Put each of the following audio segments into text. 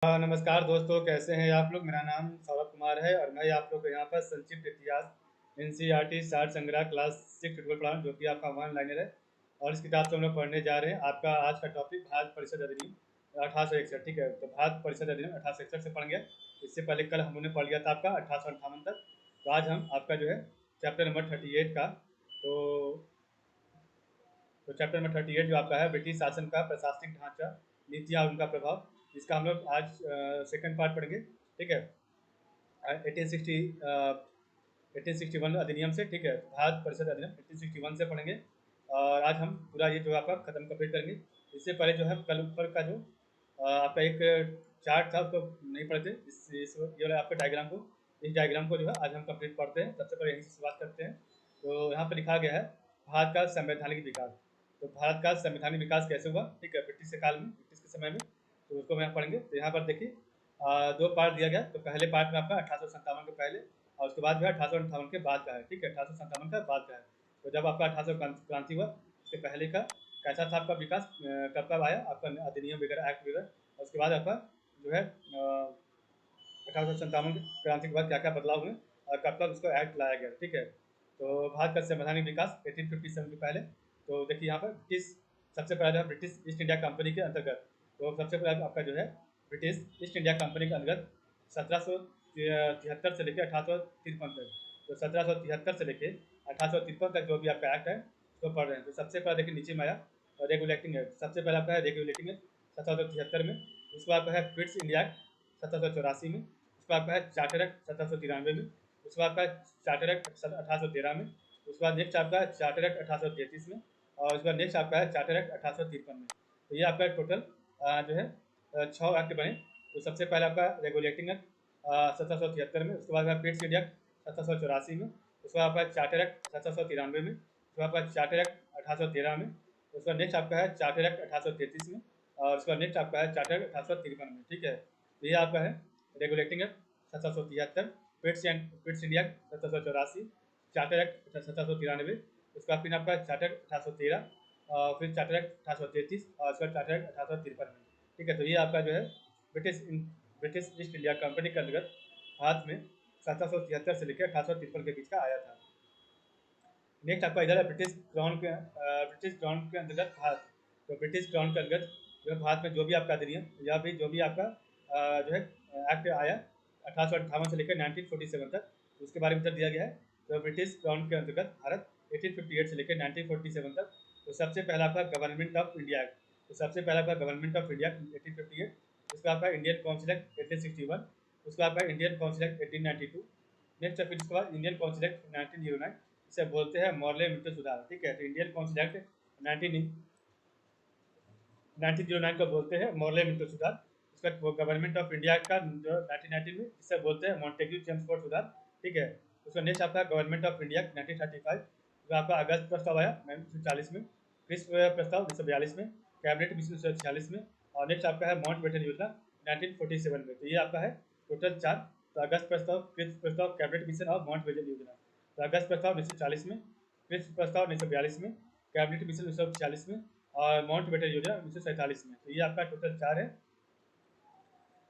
नमस्कार दोस्तों, कैसे हैं आप लोग। मेरा नाम सौरभ कुमार है और मैं आप लोग को यहाँ पर संक्षिप्त इतिहास एनसीईआरटी सार संग्रह क्लास 6 ट्यूटोरियल पढ़ा हूँ, जो कि आपका वन लाइनर है। और इस किताब से हम लोग पढ़ने जा रहे हैं। आपका आज का टॉपिक भारत परिषद अधिनियम 1861। ठीक है, तो भारत परिषद अधिनियम 1861 से पढ़ेंगे। इससे पहले कल हम लोगों ने पढ़ लिया था आपका 1858 तक। तो आज हम आपका जो है चैप्टर नंबर 38 का तो चैप्टर नंबर 38 जो आपका है ब्रिटिश शासन का प्रशासनिक ढांचा, नीतियाँ और उनका प्रभाव, इसका हम लोग आज सेकंड पार्ट पढ़ेंगे। ठीक है, 1861 अधिनियम से। ठीक है, भारत परिषद अधिनियम 1861 से पढ़ेंगे और आज हम पूरा ये जो आपका खत्म कंप्लीट करेंगे। इससे पहले जो है कल ऊपर का जो आपका एक चार्ट था उसको नहीं पढ़ते। ये वाला आपका डायग्राम को, इस डायग्राम को जो है आज हम कंप्लीट पढ़ते हैं। सबसे पहले यहीं से शुरुआत करते हैं। तो यहाँ पर लिखा गया है भारत का संवैधानिक विकास। तो भारत का संवैधानिक विकास कैसे हुआ, ठीक है, ब्रिटिश के काल में, ब्रिटिश के समय में, तो उसको हम यहाँ पढ़ेंगे। तो यहाँ पर देखिए दो पार्ट दिया गया। तो पहले पार्ट में आपका 1857 के पहले और उसके बाद जो है 1858 के बाद का है। ठीक है, 1857 का बाद का है। तो जब आपका 1800 क्रांति हुआ, उसके पहले का कैसा था आपका विकास, कब कब आया आपका अधिनियम वगैरह, एक्ट वगैरह, और उसके बाद आपका जो है 1857 क्रांति के बाद क्या क्या बदलाव हुए और कब तक उसको एक्ट लाया गया। ठीक है, तो भारत का संवैधानिक विकास 1857 के पहले। तो देखिए यहाँ पर ब्रिटिश, सबसे पहले जो ब्रिटिश ईस्ट इंडिया कंपनी के अंतर्गत, तो सबसे पहले आपका जो है ब्रिटिश ईस्ट इंडिया कंपनी के अंतर्गत 1773 से लेकर 1853 तक। तो 1773 से लेकर 1853 तक जो भी आपका एक्ट है उसको पढ़ रहे हैं। तो सबसे पहले देखिए नीचे में आया रेगुलेटिंग एक्ट। सबसे पहले आपका है रेगुलेटिंग एक्ट 1773 में। उसके बाद आपका है ब्रिटिश इंडिया एक्ट 1784 में। उसके बाद आपका है चार्टर एक्ट 1793 में। उसके बाद आपका चार्टर एक्ट 1813 में। उसके बाद नेक्स्ट आपका है चार्टर एक्ट 1833 में। और उसके बाद नेक्स्ट आपका है चार्टर एक्ट 1853 में। तो ये आपका टोटल जो है 6 एक्ट बने। तो सबसे पहले आपका रेगुलेटिंग एक्ट 1773 में। उसके बाद आपका ब्रिटिश इंडिया एक्ट 1784 में। उसके बाद आपका चार्टर एक्ट 1793 में। उसके बाद आपका चार्टर एक्ट 1813 में। उसके बाद नेक्स्ट आपका है चार्टर एक्ट 1833 में। और उसके बाद नेक्स्ट आपका है चार्टर एक्ट 1853 में। ठीक है, तो ये आपका है regulating act 1773, British India act 1784, charter act 1793, उसका फिर आपका चार्टर एक्ट 1813, और फिर चार्टर एक्ट 1833 और उसका चार्टर एक्ट 1853 में। ठीक है, तो ये आपका जो है ब्रिटिश ईस्ट इंडिया कंपनी के अंतर्गत भारत में 1773 से लेकर 1853 के बीच का आया था। नेक्स्ट आपका इधर है ब्रिटिश क्राउन के अंतर्गत भारत। तो ब्रिटिश क्राउन के अंतर्गत जो है भारत में जो भी आपका अधिनियम या फिर जो भी आपका जो है एक्ट आया 1858 से लेकर 1947 तक, उसके बारे में इधर दिया गया है। तो ब्रिटिश क्राउन के अंतर्गत भारत 1858 से लेकर 1947 तक। तो सबसे पहला आपका गवर्नमेंट ऑफ इंडिया एक्ट। तो सबसे पहला आपका गवर्नमेंट ऑफ इंडिया 1858, उसका आपका इंडियन काउंसिल एक्ट 1861, उसका आपका इंडियन काउंसिल एक्ट 1892, नेक्स्ट फिर उसके बाद इंडियन काउंसिल एक्ट 1909, इसे बोलते हैं मॉर्ले मिंटो सुधार। ठीक है, तो इंडियन काउंसिल एक्ट 1909 को बोलते हैं मॉर्ले मिंटो सुधार। उसका गवर्नमेंट ऑफ इंडिया का जो 1919 में, इसे बोलते हैं मॉन्टेग्यू चेम्सफोर्ड सुधार। ठीक है, उसका नेक्स्ट आपका गवर्नमेंट ऑफ इंडिया 1935, जो आपका अगस्त प्रस्ताव आया 1940 में, क्रिस्प प्रस्ताव 1942 में, कैबिनेट मिशन 1946 में, और नेक्स्ट आपका है माउंट बेटन योजना 1947 में। तो ये आपका है टोटल 4। तो अगस्त प्रस्ताव, क्रिस्प प्रस्ताव, कैबिनेट मिशन और माउंट बेटन योजना। तो अगस्त प्रस्ताव 1940 में, क्रिस्प प्रस्ताव 1942 में, कैबिनेट मिशन 1946 में, और माउंट बेटन योजना 1947 में। तो ये आपका टोटल 4 है।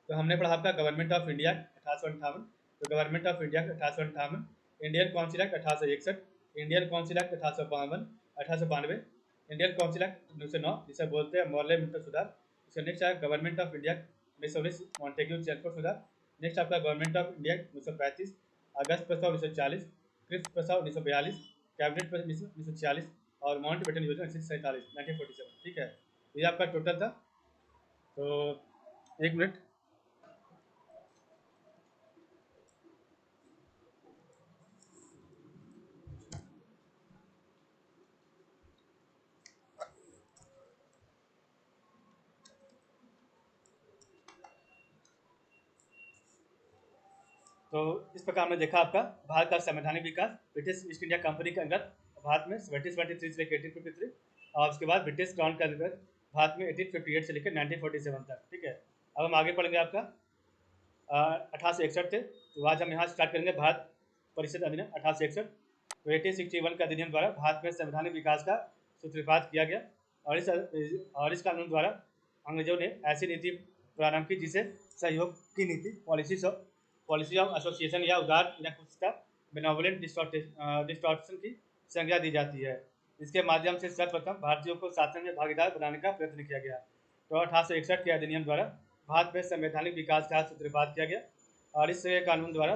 तो हमने पढ़ा आपका गवर्नमेंट ऑफ इंडिया 1858। तो government of India 1858, Indian council act 1861, Indian council act 1892, Indian council act 1909, जिसे बोलते हैं मॉर्ले मिंटो सुधार। इसका नेक्स्ट है government of India 1919, Montagu Chelmsford सुधार। नेक्स्ट आपका गवर्नमेंट ऑफ इंडिया 1935, अगस्त प्रस्ताव 1940, क्रिस्प प्रस्ताव 1942, कैबिनेट मिशन 1946, और माउंट बेटन योजना 1947। ठीक है, ये आपका टोटल था। तो एक मिनट। तो इस प्रकार हमने देखा आपका भारत का संवैधानिक विकास ब्रिटिश ईस्ट इंडिया कंपनी के अंतर्गत भारत में 1773 से लेकर 1853, और उसके बाद ब्रिटिश क्राउन के अंतर्गत भारत में 1858 से लेकर 1947 तक। ठीक है, अब हम आगे पढ़ेंगे आपका 1861 थे। तो आज हम यहाँ स्टार्ट करेंगे भारत परिषद अधिनियम 1861। तो 1861 का अधिनियम द्वारा भारत में संवैधानिक विकास का सूत्रपात किया गया, और इस कानून द्वारा अंग्रेजों ने ऐसी नीति प्रारंभ की, जिसे सहयोग की नीति, पॉलिसी ऑफ एसोसिएशन या उदार निरंकुशता, बेनवोलेंट डिस्टॉर्शन की संज्ञा दी जाती है। इसके माध्यम से सर्वप्रथम भारतीयों को शासन में भागीदार बनाने का प्रयत्न किया गया। तो 1861 के अधिनियम द्वारा भारत में संवैधानिक विकास का सूत्रपात किया गया और इस कानून द्वारा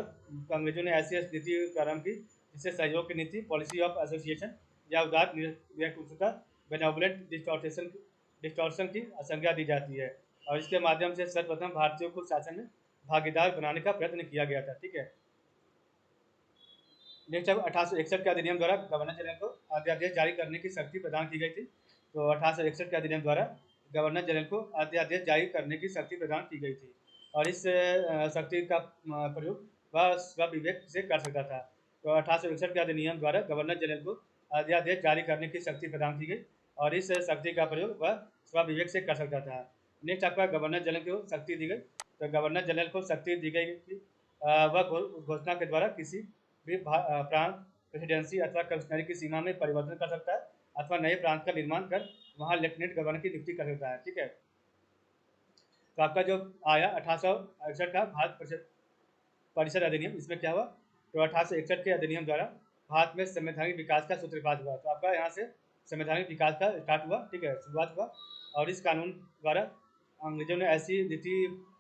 अंग्रेजों ने ऐसी नीति प्रारंभ की जिससे सहयोग की नीति, पॉलिसी ऑफ एसोसिएशन या उदार निरंकुशता, बेनवोलेंट डिस्टॉर्शन की संज्ञा दी जाती है और इसके माध्यम से सर्वप्रथम भारतीयों को शासन में भागीदार बनाने का प्रयत्न किया गया था। ठीक है। नेक्स्ट अब 1861 के अधिनियम द्वारा गवर्नर जनरल को अध्यादेश जारी करने की शक्ति प्रदान की गई थी। तो 1861 के अधिनियम द्वारा गवर्नर जनरल को अध्यादेश जारी करने की शक्ति प्रदान की गई थी और इस शक्ति का प्रयोग वह स्वविवेक से कर सकता था। तो 1861 के अधिनियम द्वारा गवर्नर जनरल को अध्यादेश जारी करने की शक्ति प्रदान की गई और इस शक्ति का प्रयोग वह स्वविवेक से कर सकता था। नेक्स्ट आपका गवर्नर जनरल को शक्ति दी गई। तो गवर्नर जनरल को शक्ति दी गई कि वह घोषणा के द्वारा किसी भी प्रांत, प्रेसिडेंसी अथवा कमिश्नरी की सीमा में परिवर्तन कर सकता है अथवा नए प्रांत का निर्माण कर वहां लेफ्टिनेंट गवर्नर की नियुक्ति कर सकता है। ठीक है। तो आपका जो आया 1861 का भारत परिषद अधिनियम, इसमें क्या हुआ? तो 1861 के अधिनियम द्वारा भारत में संवैधानिक विकास का सूत्रपात हुआ। तो आपका यहाँ से संवैधानिक विकास का स्टार्ट हुआ। ठीक है, शुरुआत हुआ और इस कानून द्वारा अंग्रेजों ने ऐसी नीति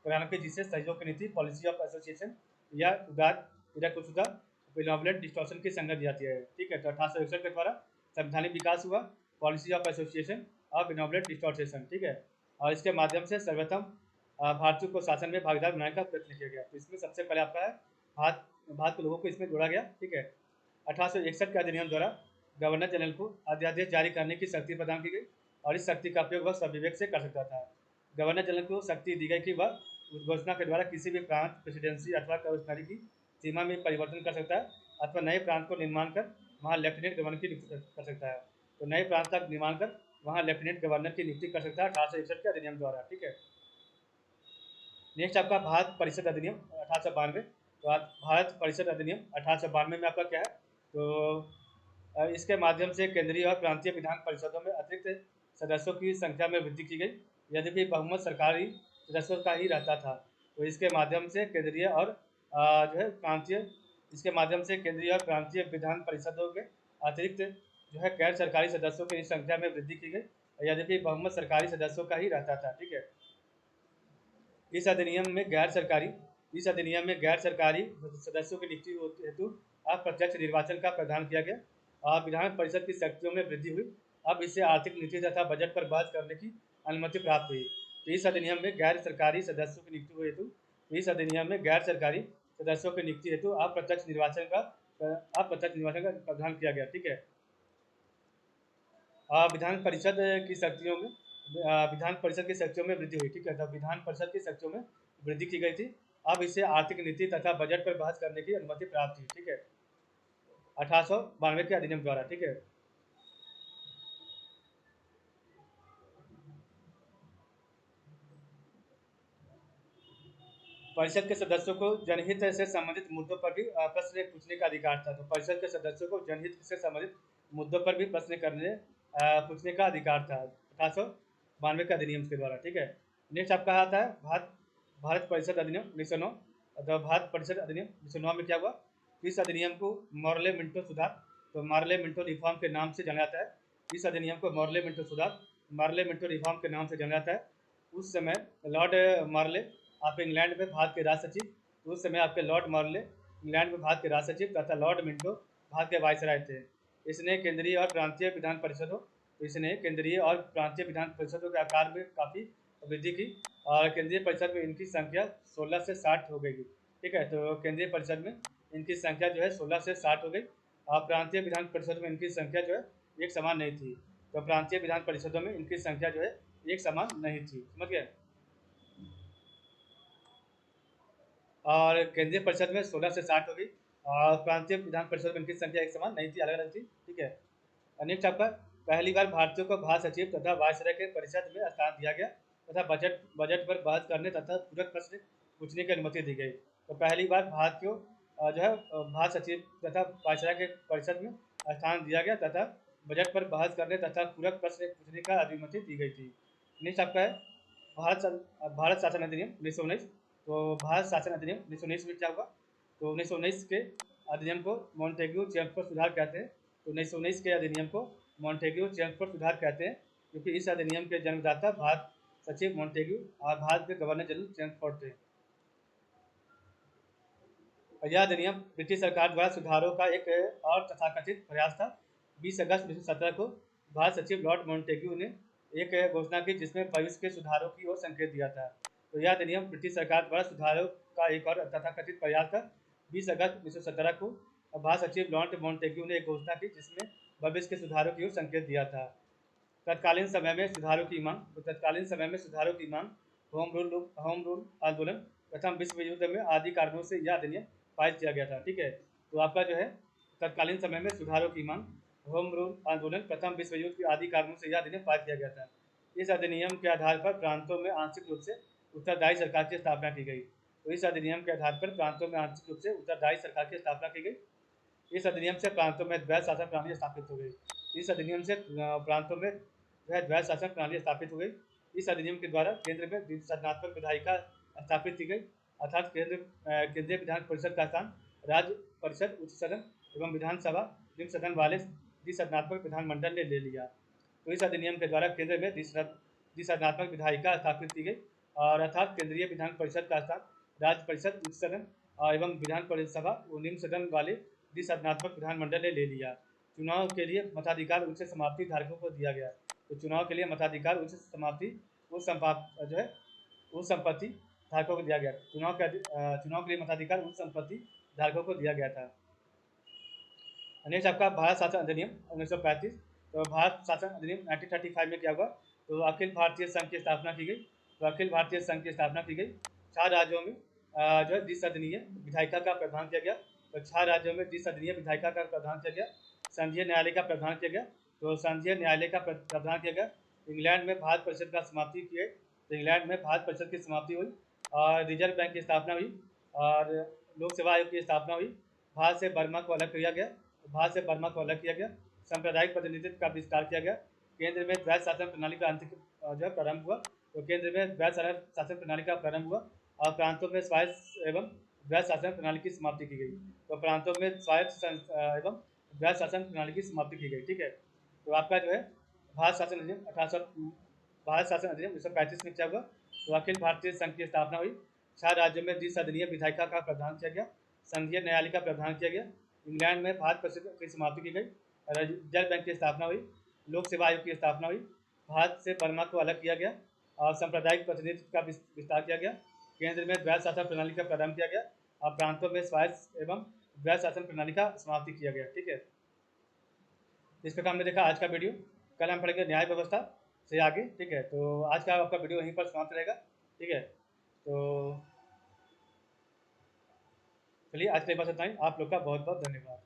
प्रारंभ की जिससे सहयोग की नीति, पॉलिसी ऑफ एसोसिएशन या उदार निरंकुशता, बेनवोलेंट डिस्टॉर्शन की संज्ञा दी जाती है। ठीक है। तो 1861 के द्वारा संवैधानिक विकास हुआ, पॉलिसी ऑफ एसोसिएशन और बेनवोलेंट डिस्टॉर्शन। ठीक है। और इसके माध्यम से सर्वप्रथम भारतीयों को शासन में भागीदार बनाने का प्रयत्न किया गया। तो इसमें सबसे पहले आपका है भारत के लोगों को इसमें जोड़ा गया। ठीक है। 1861 के अधिनियम द्वारा गवर्नर जनरल को अध्यादेश जारी करने की शक्ति प्रदान की गई और इस शक्ति का उपयोग वह स्वविवेक से कर सकता था। गवर्नर जनरल को शक्ति दी गई कि वह घोषणा के द्वारा किसी भी प्रांत, प्रेसिडेंसी अथवा कमिश्नरी की सीमा में परिवर्तन कर सकता है अथवा नए प्रांत को निर्माण कर वहाँ लेफ्टिनेंट गवर्नर की नियुक्ति कर सकता है। तो नए प्रांत का निर्माण कर वहाँ लेफ्टिनेंट गवर्नर की नियुक्ति कर सकता है 1861 के अधिनियम द्वारा। ठीक है। नेक्स्ट आपका भारत परिषद अधिनियम 1892। तो भारत परिषद अधिनियम 1892 में आपका क्या है? तो इसके माध्यम से केंद्रीय और प्रांतीय विधान परिषदों में अतिरिक्त सदस्यों की संख्या में वृद्धि की गई, यद्यपि बहुमत सरकारी सदस्यों का ही रहता था। तो इसके माध्यम से केंद्रीय और जो है प्रांतीय इसके माध्यम से केंद्रीय और प्रांतीय विधान परिषदों के अतिरिक्त जो है गैर सरकारी सदस्यों की संख्या में वृद्धि की गई, यद्यपि बहुमत सरकारी सदस्यों का ही रहता था। ठीक है। इस अधिनियम में गैर सरकारी सदस्यों की नियुक्ति हेतु अप्रत्यक्ष निर्वाचन का प्रावधान किया गया और विधान परिषद की शक्तियों में वृद्धि हुई। अब इससे आर्थिक नीति तथा बजट पर बहस करने की अनुमति प्राप्त हुई। तो इस अधिनियम में गैर सरकारी सदस्यों की नियुक्ति हेतु अप्रत्यक्ष निर्वाचन का प्रावधान किया गया। ठीक है। विधान परिषद की शक्तियों में वृद्धि हुई। ठीक है। तो विधान परिषद की शक्तियों में वृद्धि की गई थी। अब इसे आर्थिक नीति तथा बजट पर बहस करने की अनुमति प्राप्त हुई। ठीक है। 1892 के अधिनियम द्वारा। ठीक है। परिषद के सदस्यों को जनहित से संबंधित मुद्दों पर भी प्रश्न पूछने का अधिकार था। तो परिषद के सदस्यों को जनहित से संबंधित मुद्दों पर भी प्रश्न पूछने का अधिकार था 1892 के अधिनियम के द्वारा। ठीक है। नेक्स्ट आपका आता है भारत परिषद अधिनियम 1909। तो भारत परिषद अधिनियम 1909 में क्या हुआ? इस अधिनियम को मॉर्ले मिंटो सुधार, तो मार्ले मिंटो रिफॉर्म के नाम से जाना जाता है। इस अधिनियम को मार्ले मिंटो रिफॉर्म के नाम से जाना जाता है। उस समय लॉर्ड मार्ले आप इंग्लैंड में भारत के राज सचिव उस समय आपके लॉर्ड मॉर्ले इंग्लैंड में भारत के राज सचिव तथा लॉर्ड मिंटो भारत के वायसराय थे। इसने केंद्रीय और प्रांतीय विधान परिषदों के आकार में काफ़ी वृद्धि की और केंद्रीय परिषद में इनकी संख्या 16 से 60 हो गई। ठीक है। तो केंद्रीय परिषद में इनकी संख्या जो है 16 से 60 हो गई और प्रांतीय विधान परिषद में इनकी संख्या जो है एक समान नहीं थी। तो प्रांतीय विधान परिषदों में इनकी संख्या जो है एक समान नहीं थी। समझ गए? और केंद्रीय परिषद में 16 से 60 हो गई और प्रांतीय विधान परिषद में इनकी संख्या एक समान नहीं थी, अलग अलग थी। ठीक है। नेक्स्ट आपका पहली बार भारतीयों को भारत सचिव तथा वायसराय के परिषद में स्थान दिया गया तथा बजट पर बहस करने तथा पूरक प्रश्न पूछने की अनुमति दी गई। तो पहली बार भारतीयों जो है भारत सचिव तथा वायसराय के परिषद में स्थान दिया गया तथा बजट पर बहस करने तथा पूरक प्रश्न पूछने का अनुमति दी गई थी। नेक्स्ट आपका है भारत शासन अधिनियम 1919। तो भारत शासन अधिनियम 1919 में क्या हुआ, तो 1919 के अधिनियम को मॉन्टेग्यू चेम्सफोर्ड सुधार कहते हैं। तो 1919 के अधिनियम को मॉन्टेग्यू चेम्सफोर्ड सुधार कहते हैं, क्योंकि इस अधिनियम के जन्मदाता भारत सचिव मॉन्टेग्यू और भारत के गवर्नर जनरल चेम्सफोर्ड थे। यह अधिनियम ब्रिटिश सरकार द्वारा सुधारों का एक और तथाकथित प्रयास था। 20 अगस्त 1917 को भारत सचिव लॉर्ड मॉन्टेग्यू ने एक घोषणा की जिसमें भविष्य के सुधारों की ओर संकेत दिया था। तो यह अधिनियम ब्रिटिश सरकार द्वारा सुधारों का एक और तथाकथित प्रयास था। 20 अगस्त 1917 को भारत सचिव लॉर्ड मॉन्टेग्यू ने एक घोषणा की जिसमें भविष्य के सुधारों की ओर संकेत दिया था। तत्कालीन समय में सुधारों की मांग, तो तत्कालीन समय में सुधारों की मांग, होम रूल आंदोलन, प्रथम विश्व युद्ध में आदि कारणों से यह अधिनियम पारित किया गया था। ठीक है, तो आपका जो है तत्कालीन समय में सुधारों की मांग, होम रूल आंदोलन, प्रथम विश्व युद्ध के आदि कारणों से यह अधिनियम पारित किया गया था। इस अधिनियम के आधार पर प्रांतों में आंशिक रूप से उत्तरदायी सरकार की स्थापना की गई। तो इस अधिनियम के आधार पर प्रांतों में आंशिक रूप से उत्तरदायी सरकार की स्थापना की गई। इस अधिनियम से प्रांतों में द्वैध शासन प्रणाली स्थापित हो गई। इस अधिनियम से प्रांतों में द्वैध शासन प्रणाली स्थापित हो गई। इस अधिनियम के द्वारा केंद्र में द्विसदनात्मक विधायिका स्थापित की गई, अर्थात केंद्रीय विधान परिषद का स्थान राज्य परिषद उच्च सदन एवं विधानसभा निम्न सदन वाले द्विसदनात्मक विधानमंडल ने ले लिया। तो इस अधिनियम के द्वारा केंद्र में द्विसदनात्मक विधायिका स्थापित की गई, और अर्थात केंद्रीय विधान परिषद का स्थान राज्य परिषद उच्च सदन एवं विधान परिसभा व निम्न सदन वाले द्विसदनात्मक विधानमंडल ने ले लिया। चुनाव के लिए मताधिकार उच्च समाप्ति धारकों को दिया गया। तो चुनाव के लिए मताधिकार उच्च समाप्ति उस संपत्ति धारकों को दिया गया। चुनाव के लिए मताधिकार उच्च संपत्ति धारकों को दिया गया था। नेक्स्ट आपका भारत शासन अधिनियम 1935। तो भारत शासन अधिनियम 1935 में क्या हुआ, तो अखिल भारतीय संघ की स्थापना की गई। तो अखिल भारतीय संघ की स्थापना की गई। 4 राज्यों में जो है द्विसदनीय विधायिका का प्रावधान किया गया। तो 4 राज्यों में द्विसदनीय विधायिका का प्रावधान किया गया। संघीय न्यायालय का प्रावधान किया गया। तो संघीय न्यायालय का प्रावधान किया गया। इंग्लैंड में भारत परिषद का समाप्ति की गई। तो इंग्लैंड में भारत परिषद की समाप्ति हुई और रिजर्व बैंक की स्थापना हुई और लोक सेवा आयोग की स्थापना हुई। भारत से बर्मा को अलग किया गया। भारत से बर्मा को अलग किया गया। सांप्रदायिक प्रतिनिधित्व का विस्तार किया गया। केंद्र में द्वैध शासन प्रणाली का जो है प्रारंभ हुआ। तो केंद्र में द्वैध शासन प्रणाली का प्रारंभ हुआ और प्रांतों में स्वायत्त एवं द्वैध शासन प्रणाली की समाप्ति की गई। तो प्रांतों में स्वायत्त एवं द्वैध शासन प्रणाली की समाप्ति की गई। ठीक है, तो आपका जो है भारत शासन अधिनियम 1935 में क्या हुआ, तो अखिल भारतीय संघ की स्थापना हुई। 4 राज्यों में द्विसदनीय विधायिका का प्रावधान किया गया। संघीय न्यायालय का प्रावधान किया गया। इंग्लैंड में भारत परिषद की समाप्ति की गई। रिजर्व बैंक की स्थापना हुई। लोक सेवा आयोग की स्थापना हुई। भारत से बर्मा को अलग किया गया और सांप्रदायिक प्रतिनिधित्व का विस्तार किया गया। केंद्र में द्वैध शासन प्रणाली का प्रारंभ किया गया और प्रांतों में स्वायत्त एवं द्वैध शासन प्रणाली का समाप्ति किया गया। ठीक है, इस प्रकार हमने देखा आज का वीडियो। कल हम पढ़ेंगे न्याय व्यवस्था से आगे। ठीक है, तो आज का आपका वीडियो वहीं पर समाप्त रहेगा। ठीक है, तो चलिए आज के लिए बस इतना ही। आप लोग का बहुत बहुत धन्यवाद।